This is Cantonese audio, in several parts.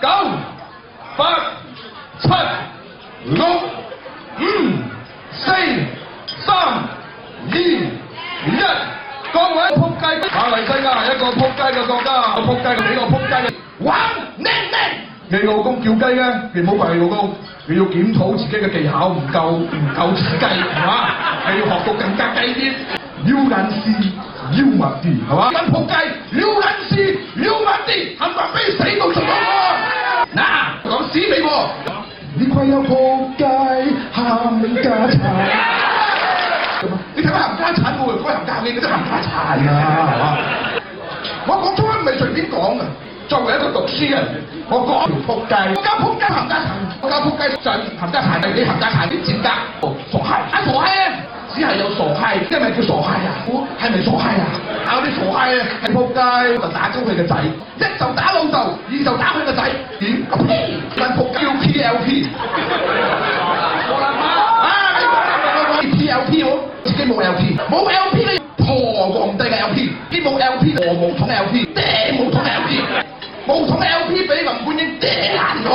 9、8、7、6、5、4、3、2、1。各位撲街，馬來西亞係一個撲街嘅國家，撲街嘅幾個撲街嘅玩叻叻。你老公叫雞咧，你唔好怪你老公，你要檢討自己嘅技巧唔夠似雞，係嘛？係要學到更加雞啲，要撚絲，要密啲，係嘛？跟撲街，要撚絲，要密啲，冚唪唥俾死到做我。嗱，講屎俾我，你虧有撲街冚家產。你睇下冚家產冇人開冚家嘅，嗰啲冚家產啊，係嘛？我講粗口唔係隨便講嘅。作為一個讀書人，我講條撲街，我家撲街冚家產，我家撲街就冚家產，你冚家產啲賤格，傻閪，傻閪咧，只係有傻閪，即係咪叫傻閪啊？係咪傻閪啊？有啲傻閪咧係撲街就打鳩佢個仔，一就打老豆，二就打佢個仔，點？但撲街叫 PLP。PLP 我自己冇 LP， 冇 LP 咧婆皇帝嘅 LP， 啲冇 LP 和毛筒 LP， 掟毛筒 LP， 毛筒 LP 俾林冠英掟爛咗，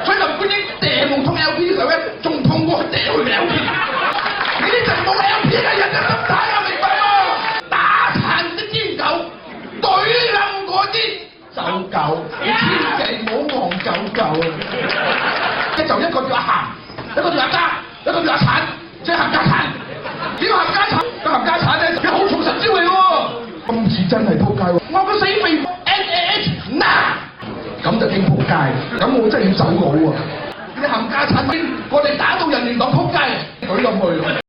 所以林冠英掟毛筒 LP 嘅時候咧，仲痛過佢掟佢嘅 LP。呢啲就冇 LP 嘅人嘅心態啊，明白嗎？打殘啲癲狗，對冧嗰啲走狗，你千祈唔好戇狗狗啊！即就一個叫阿鹹，一個叫阿家，一個叫阿產。即係冚家產，點冚家產？個冚家產咧，佢好重實招嚟喎。今次真係撲街喎！我個死肥 NAH 嗱，咁就驚撲街，咁我真係要走佬喎！你冚家產，我哋打到人哋當撲街，舉咁去。